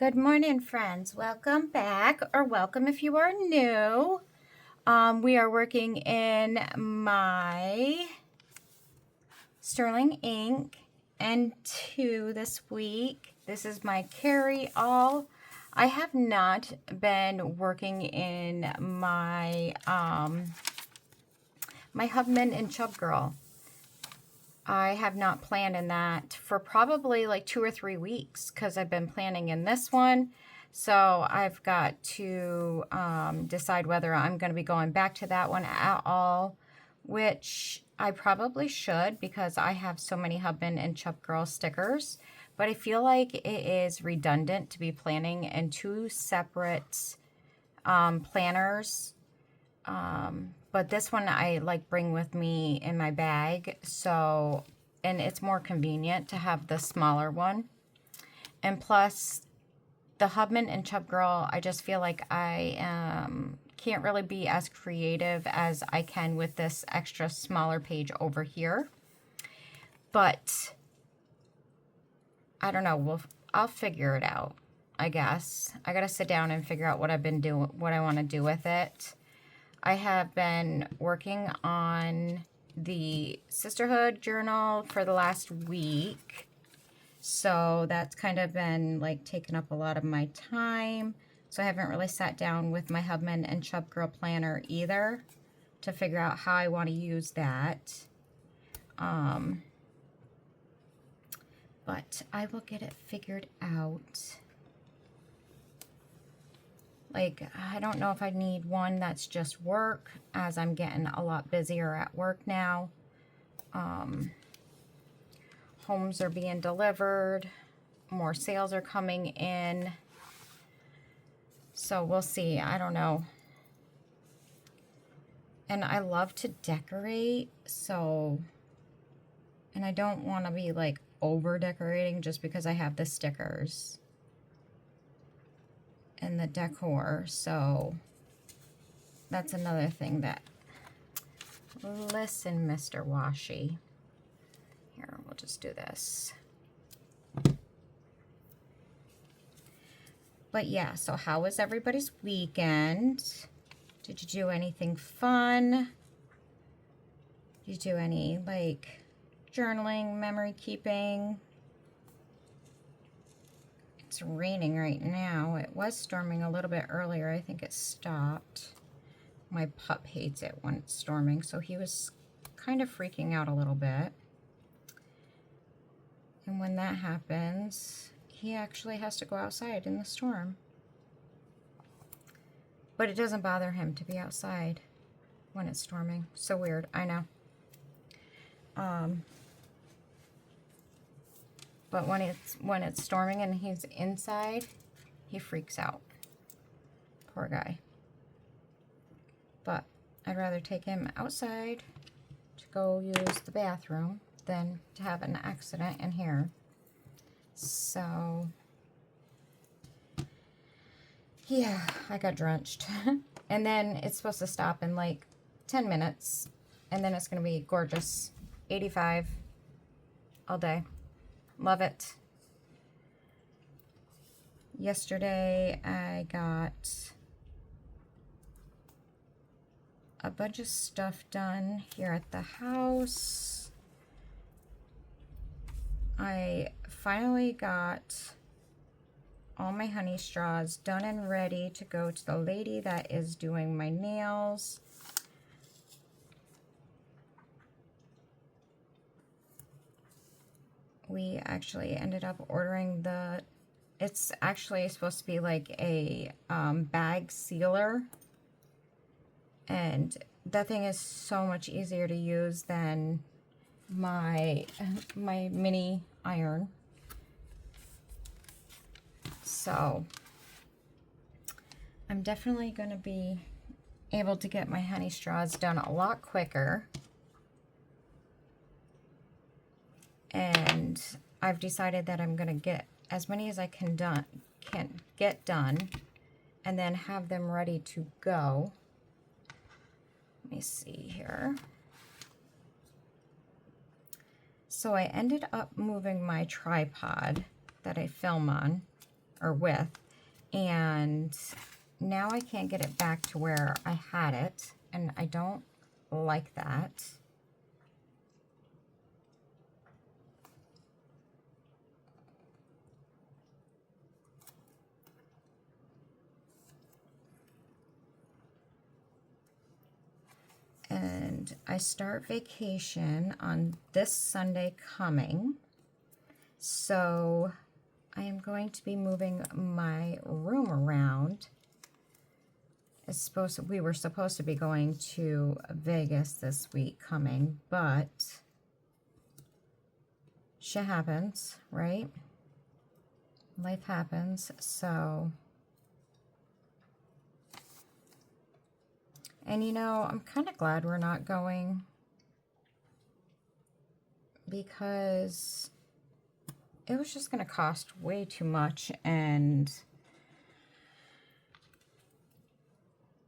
Good morning, friends. Welcome back, or welcome if you are new. We are working in my Sterling ink N2 this week. This is my carry-all. I have not been working in my my Hubman and Chub Girl. I have not planned in that for probably like 2 or 3 weeks because I've been planning in this one. So I've got to decide whether I'm going to be going back to that one at all, which I probably should because I have so many Hubman and Chub Girl stickers. But I feel like it is redundant to be planning in 2 separate planners. But this one I like bring with me in my bag, so, and it's more convenient to have the smaller one. And plus, the Hubman and Chub Girl, I just feel like I can't really be as creative as I can with this extra smaller page over here. But I don't know, I'll figure it out, I guess. I gotta sit down and figure out what I've been doing, what I want to do with it. I have been working on the Sisterhood journal for the last week. So that's kind of been like taking up a lot of my time. So I haven't really sat down with my Hubman and Chub Girl planner either to figure out how I want to use that. But I will get it figured out. Like, I don't know if I need one that's just work, as I'm getting a lot busier at work now. Homes are being delivered. More sales are coming in. So we'll see. I don't know. And I love to decorate, so... And I don't want to be, like, over-decorating just because I have the stickers and the decor, so that's another thing that, listen, Mr. Washi. Here, we'll just do this. But yeah, so how was everybody's weekend? Did you do anything fun? Did you do any, like, journaling, memory keeping? It's raining right now. It was storming a little bit earlier. I think it stopped. My pup hates it when it's storming, so he was kind of freaking out a little bit. And when that happens, he actually has to go outside in the storm. But it doesn't bother him to be outside when it's storming. So weird, I know. But when it's storming and he's inside, he freaks out. Poor guy. But I'd rather take him outside to go use the bathroom than to have an accident in here. So, yeah, I got drenched. And then it's supposed to stop in like 10 minutes. And then it's going to be gorgeous. 85 all day. Love it. Yesterday I got a bunch of stuff done here at the house. I finally got all my honey straws done and ready to go to the lady that is doing my nails. We actually ended up ordering it's actually supposed to be like a bag sealer, and that thing is so much easier to use than my mini iron. So I'm definitely going to be able to get my honey straws done a lot quicker. And I've decided that I'm going to get as many as I can get done and then have them ready to go. Let me see here. So I ended up moving my tripod that I film on, or with. And now I can't get it back to where I had it, and I don't like that. And I start vacation on this Sunday coming. So I am going to be moving my room around. We were supposed to be going to Vegas this week coming, but shit happens, right? Life happens, so. And you know, I'm kind of glad we're not going, because it was just going to cost way too much, and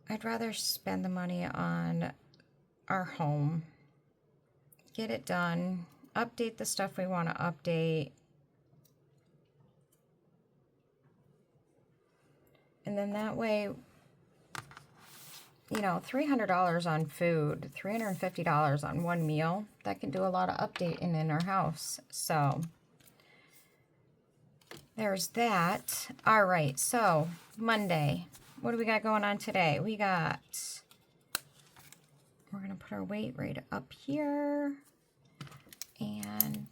I'd rather spend the money on our home, get it done, update the stuff we want to update, and then that way, you know, $300 on food, $350 on one meal, that can do a lot of updating in our house. So there's that. All right, so Monday, what do we got going on today? We're going to put our weight right up here, and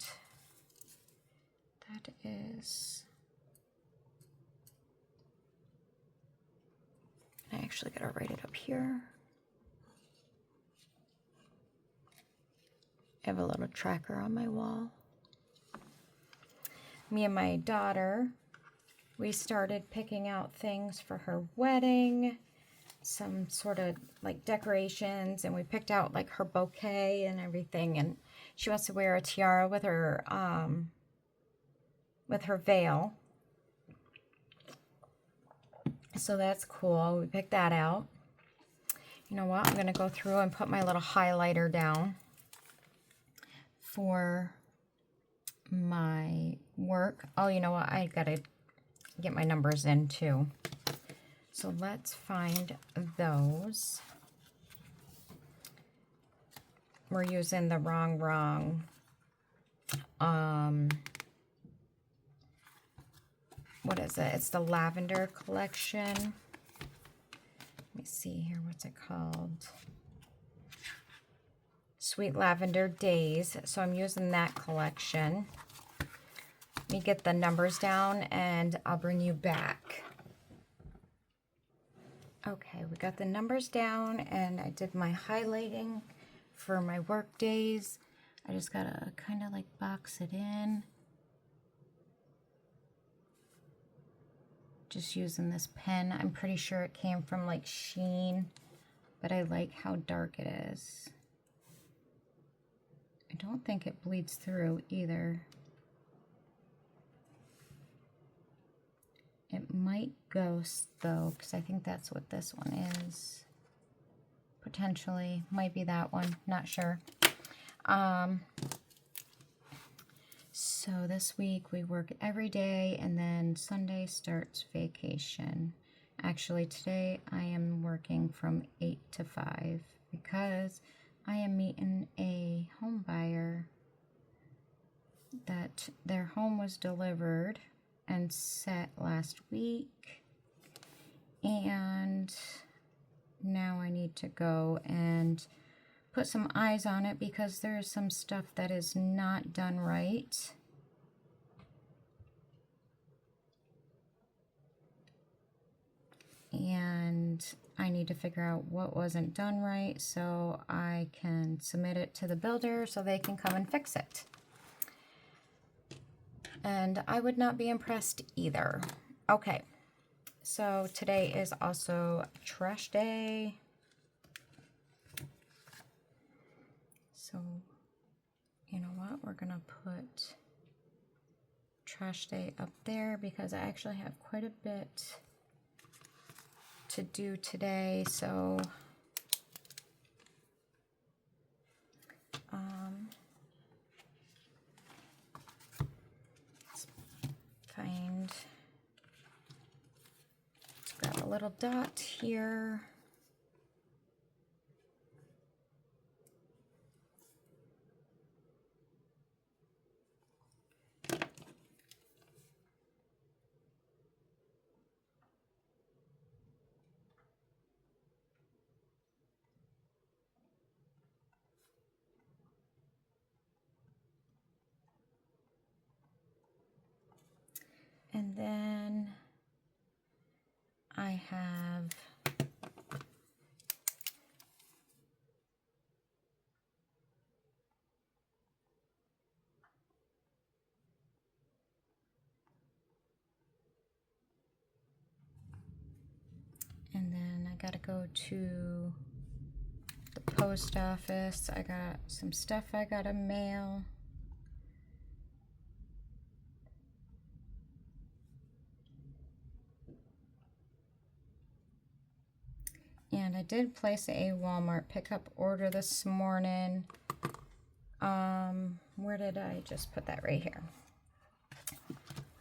that is, I actually got to write it up here. I have a little tracker on my wall. Me and my daughter, we started picking out things for her wedding, some sort of like decorations, and we picked out like her bouquet and everything, and she wants to wear a tiara with her veil. So that's cool. We picked that out. You know what? I'm going to go through and put my little highlighter down for my work. Oh, you know what? I got to get my numbers in too. So let's find those. We're using the Rongrong what is it? It's the lavender collection. Let me see here. What's it called? Sweet Lavender Daze. So I'm using that collection. Let me get the numbers down and I'll bring you back. Okay, we got the numbers down and I did my highlighting for my work days. I just gotta kind of like box it in. Just using this pen. I'm pretty sure it came from like Sheen, but I like how dark it is. I don't think it bleeds through either. It might ghost though, because I think that's what this one is. Potentially, might be that one, not sure. So this week we work every day, and then Sunday starts vacation. Actually, today I am working from 8 to 5 because I am meeting a home buyer that their home was delivered and set last week, and now I need to go and put some eyes on it because there is some stuff that is not done right. And I need to figure out what wasn't done right so I can submit it to the builder so they can come and fix it. And I would not be impressed either. Okay, so today is also trash day. So, you know what? We're gonna put trash day up there because I actually have quite a bit to do today. So, let's find little dot here. And then I have and then I gotta go to the post office. I got some stuff I gotta mail. And I did place a Walmart pickup order this morning. Where did I just put that? Right here.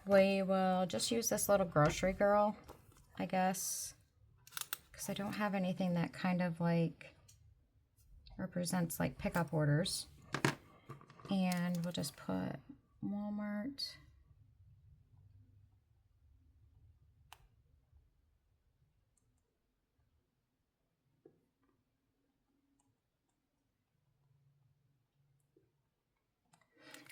We will just use this little grocery girl, I guess, because I don't have anything that kind of like represents like pickup orders. And we'll just put Walmart.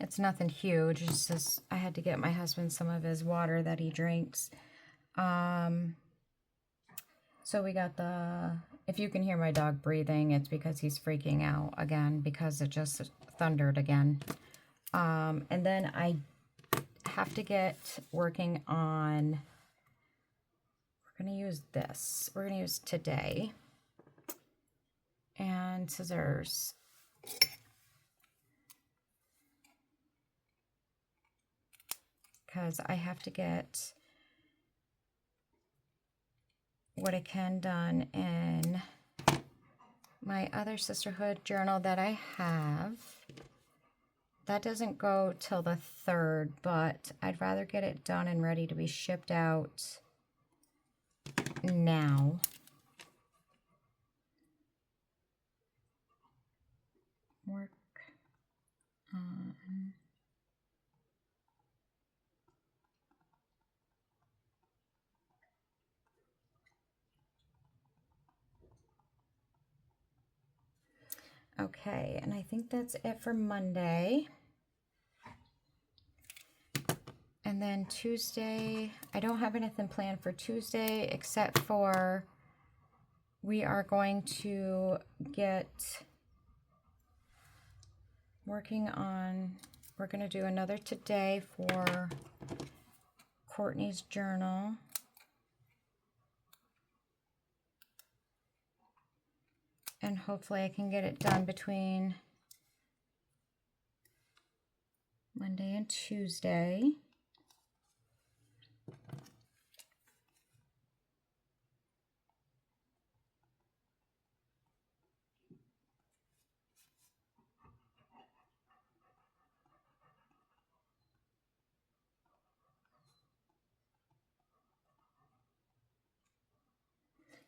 It's nothing huge. It's just I had to get my husband some of his water that he drinks. So we got the, if you can hear my dog breathing, it's because he's freaking out again because it just thundered again. And then I have to get working on, we're going to use this. We're going to use today. And scissors. Because I have to get what I can done in my other sisterhood journal that I have. That doesn't go till the 3rd, but I'd rather get it done and ready to be shipped out now. Work on... Okay, and I think that's it for Monday. And then Tuesday, I don't have anything planned for Tuesday except for we are going to get working on, we're going to do another today for Courtney's journal. And hopefully I can get it done between Monday and Tuesday.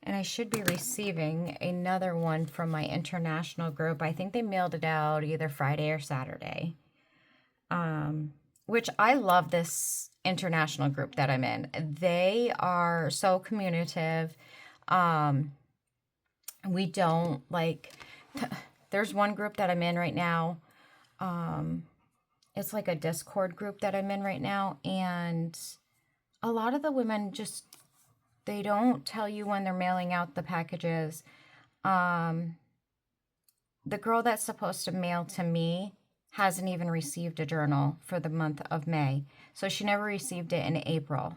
And I should be receiving another one from my international group. I think they mailed it out either Friday or Saturday. Which I love this international group that I'm in. They are so communicative. We don't like, there's one group that I'm in right now. It's like a Discord group that I'm in right now. And a lot of the women just, they don't tell you when they're mailing out the packages. The girl that's supposed to mail to me hasn't even received a journal for the month of May. So she never received it in April.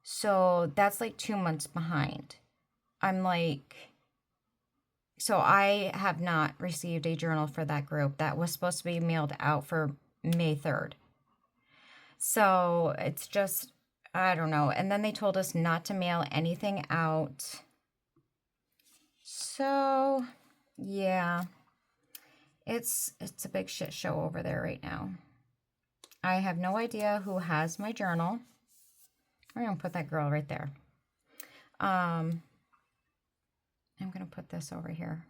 So that's like 2 months behind. I'm like, so I have not received a journal for that group that was supposed to be mailed out for May 3rd. So it's just, I don't know. And then they told us not to mail anything out. So, yeah. It's a big shit show over there right now. I have no idea who has my journal. I'm going to put that girl right there. I'm going to put this over here.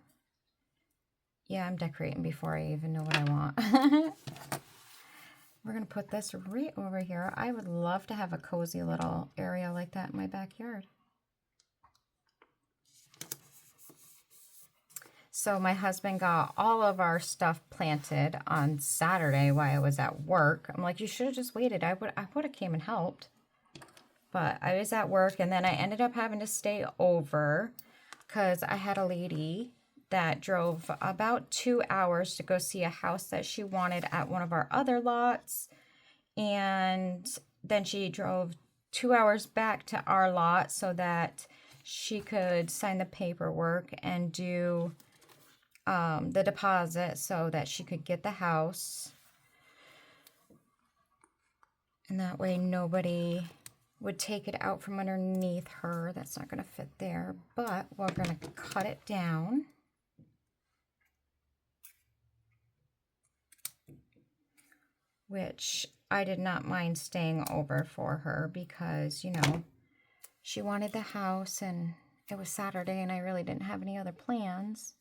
Yeah, I'm decorating before I even know what I want. We're going to put this right over here. I would love to have a cozy little area like that in my backyard. So my husband got all of our stuff planted on Saturday while I was at work. I'm like, you should have just waited. I would have came and helped. But I was at work, and then I ended up having to stay over because I had a lady that drove about 2 hours to go see a house that she wanted at one of our other lots. And then she drove 2 hours back to our lot so that she could sign the paperwork and do the deposit so that she could get the house. And that way nobody would take it out from underneath her. That's not going to fit there, but we're going to cut it down. Which I did not mind staying over for her because, you know, she wanted the house and it was Saturday and I really didn't have any other plans.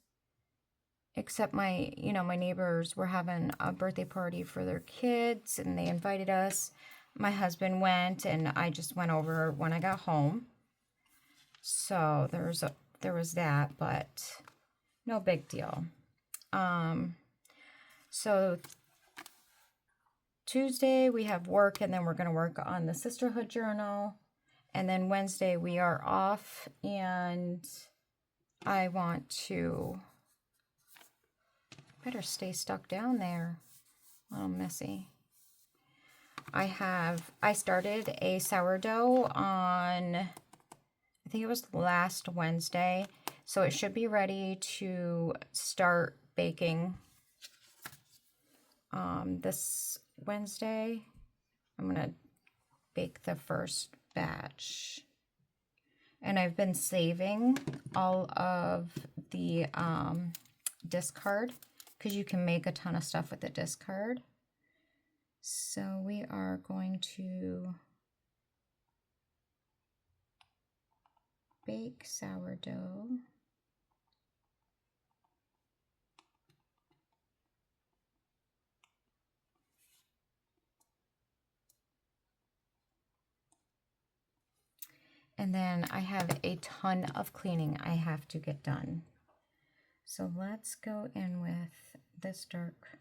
Except my neighbors were having a birthday party for their kids and they invited us. My husband went and I just went over when I got home. So there was that, but no big deal. So Tuesday we have work and then we're going to work on the sisterhood journal. And then Wednesday we are off and I want to... Better stay stuck down there. A little messy. I started a sourdough on, I think it was last Wednesday. So it should be ready to start baking this Wednesday. I'm going to bake the first batch. And I've been saving all of the discard, because you can make a ton of stuff with the discard. So we are going to bake sourdough. And then I have a ton of cleaning I have to get done. So let's go in with this dark.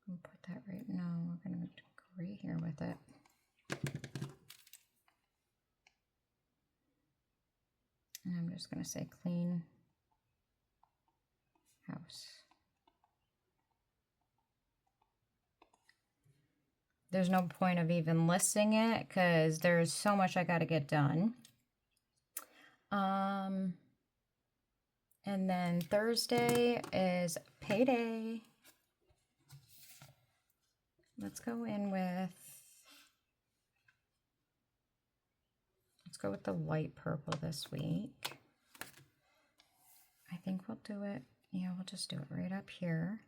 We'll put that right now. We're going to go right here with it. And I'm just going to say clean house. There's no point of even listing it because there's so much I got to get done. And then Thursday is payday. Let's go with the light purple this week. I think we'll do it. Yeah, we'll just do it right up here.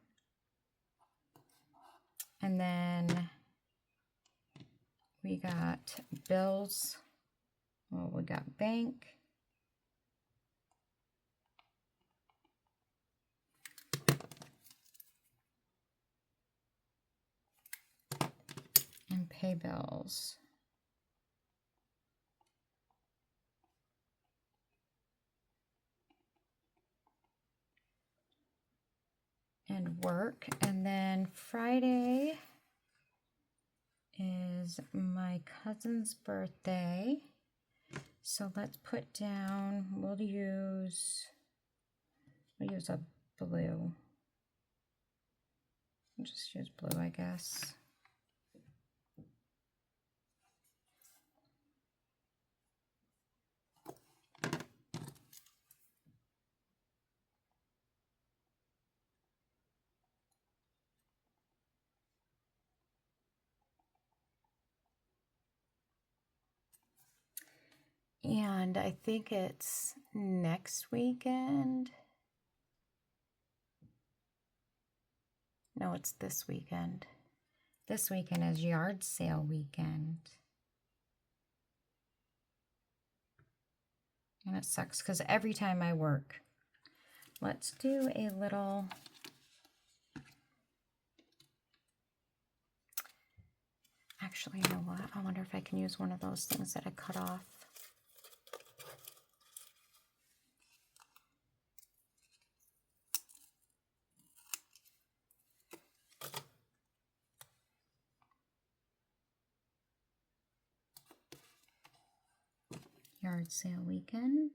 And then we got bills. Well, we got bank. And pay bills. And work. And then Friday is my cousin's birthday. So let's put down, we'll use a blue. We'll just use blue, I guess. And I think it's next weekend. No, it's this weekend. This weekend is yard sale weekend. And it sucks because every time I work. Let's do a little... Actually, you know what? I wonder if I can use one of those things that I cut off. Yard sale weekend.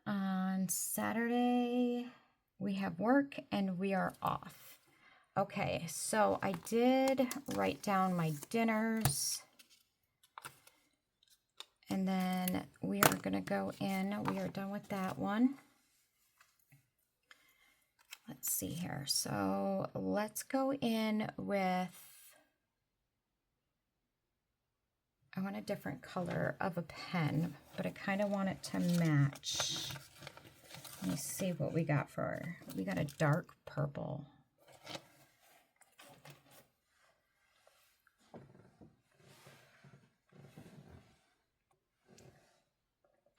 On Saturday, we have work and we are off. Okay, so I did write down my dinners. And then we are going to go in. We are done with that one. Let's see here. So let's go in with, I want a different color of a pen, but I kind of want it to match. Let me see what we got for, we got a dark purple.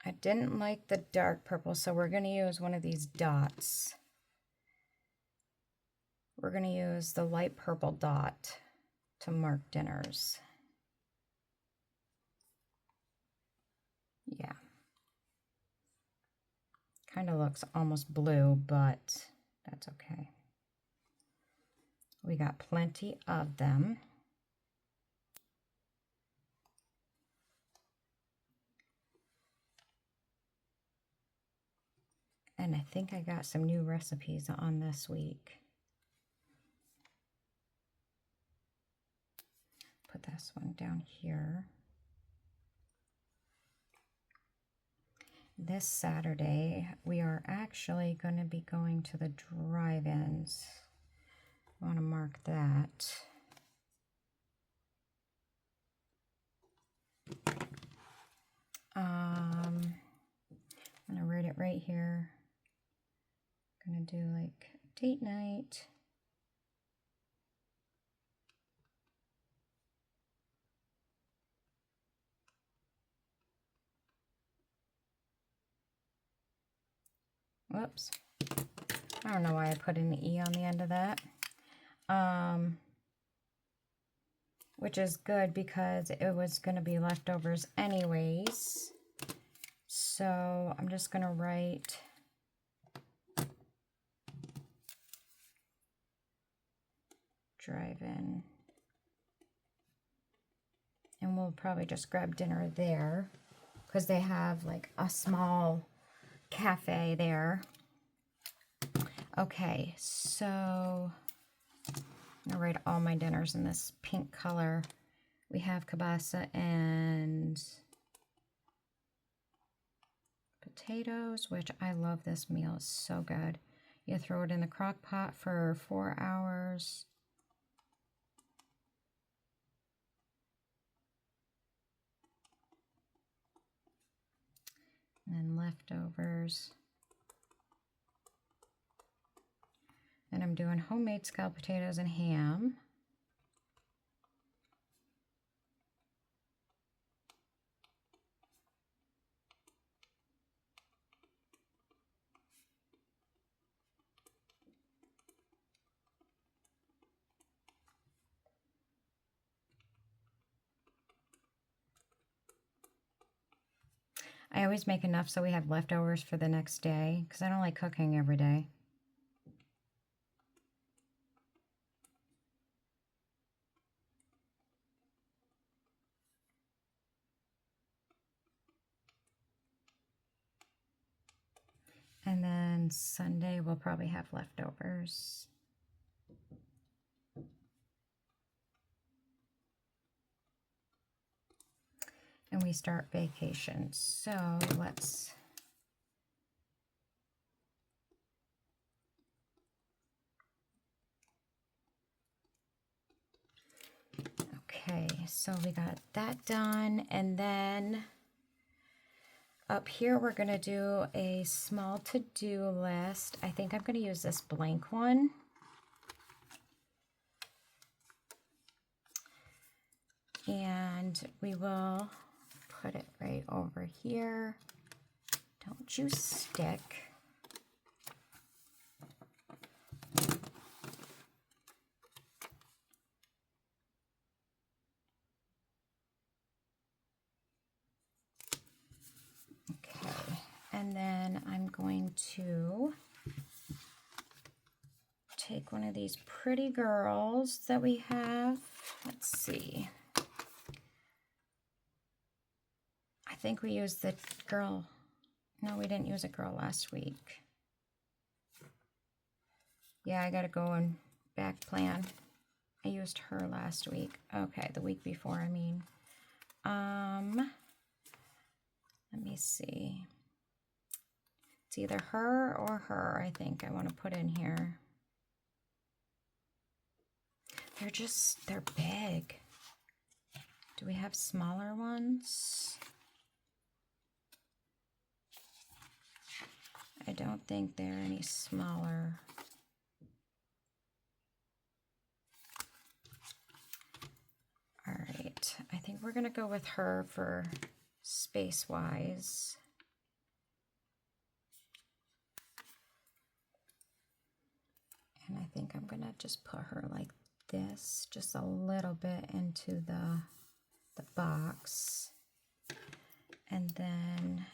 I didn't like the dark purple, so we're going to use one of these dots. We're going to use the light purple dot to mark dinners. Yeah. Kind of looks almost blue, but that's okay. We got plenty of them. And I think I got some new recipes on this week. Put this one down here. This Saturday, we are actually going to be going to the drive-ins. I want to mark that. I'm going to write it right here. I'm going to do like date night. Whoops. I don't know why I put an E on the end of that. Which is good because it was going to be leftovers anyways. So I'm just going to write drive-in. And we'll probably just grab dinner there because they have like a small cafe there. Okay, so I'm gonna write all my dinners in this pink color. We have kielbasa and potatoes, which I love this meal. It's so good. You throw it in the crock pot for 4 hours. And then leftovers. And I'm doing homemade scalloped potatoes and ham. I always make enough so we have leftovers for the next day because I don't like cooking every day. And then Sunday we'll probably have leftovers. And we start vacation. So let's okay, so we got that done, and then up here, we're going to do a small to-do list. I think I'm going to use this blank one. And we will put it right over here. Don't you stick. Okay, and then I'm going to take one of these pretty girls that we have. Let's see. I think we used the girl. No, we didn't use a girl last week. Yeah, I gotta go and back plan. I used her last week. Okay, the week before, I mean. Let me see. It's either her or her, I think I want to put in here. They're big. Do we have smaller ones? I don't think they're any smaller. All right, I think we're gonna go with her for space-wise. And I think I'm gonna just put her like this, just a little bit into the box. And then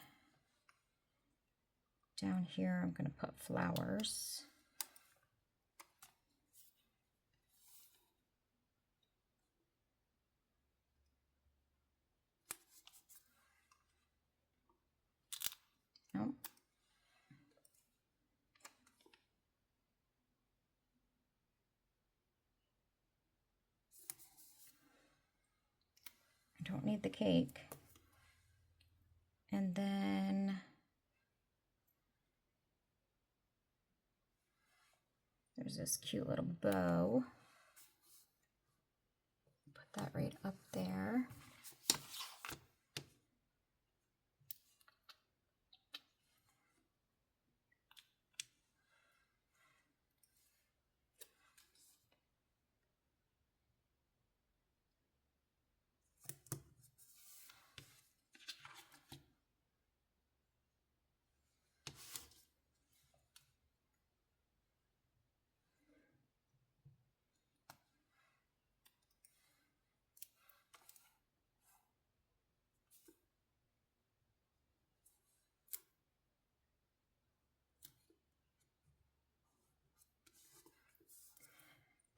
down here, I'm gonna put flowers. Nope. I don't need the cake. And then there's this cute little bow. Put that right up there.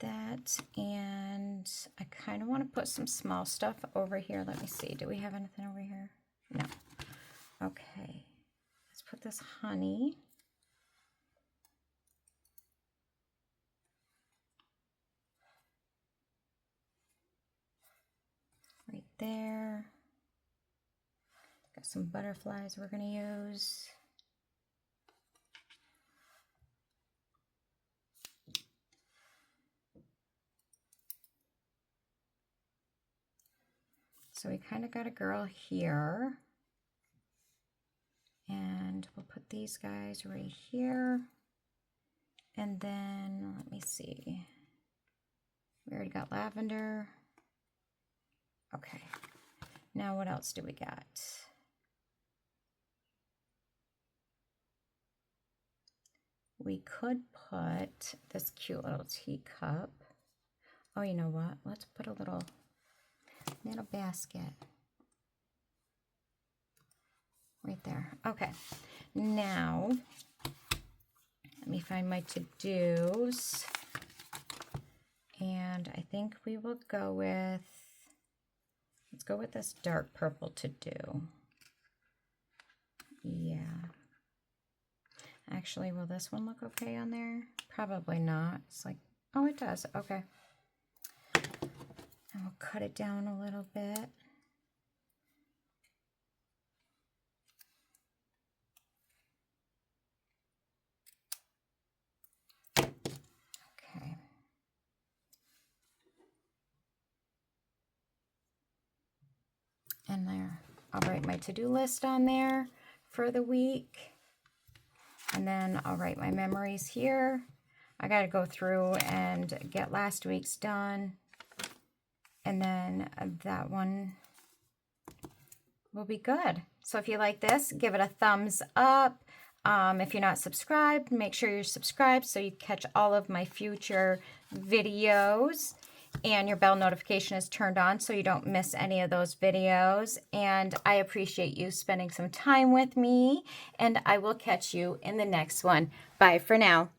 That, and I kind of want to put some small stuff over here. Let me see. Do we have anything over here? No. Okay. Let's put this honey. Right there. Got some butterflies we're going to use. So we kind of got a girl here. And we'll put these guys right here. And then, let me see. We already got lavender. Okay. Now what else do we got? We could put this cute little teacup. Oh, you know what? Let's put a little basket right there. Okay, now let me find my to-dos, and I think we will go with, let's go with this dark purple to-do. Yeah. Actually, will this one look okay on there? Probably not. It's like, oh, it does. Okay. And we'll cut it down a little bit. Okay. And there, I'll write my to-do list on there. for the week. And then I'll write my memories here. I got to go through and get last week's done. And then that one will be good. So if you like this, give it a thumbs up. If you're not subscribed, make sure you're subscribed so you catch all of my future videos. And your bell notification is turned on so you don't miss any of those videos. And I appreciate you spending some time with me. And I will catch you in the next one. Bye for now.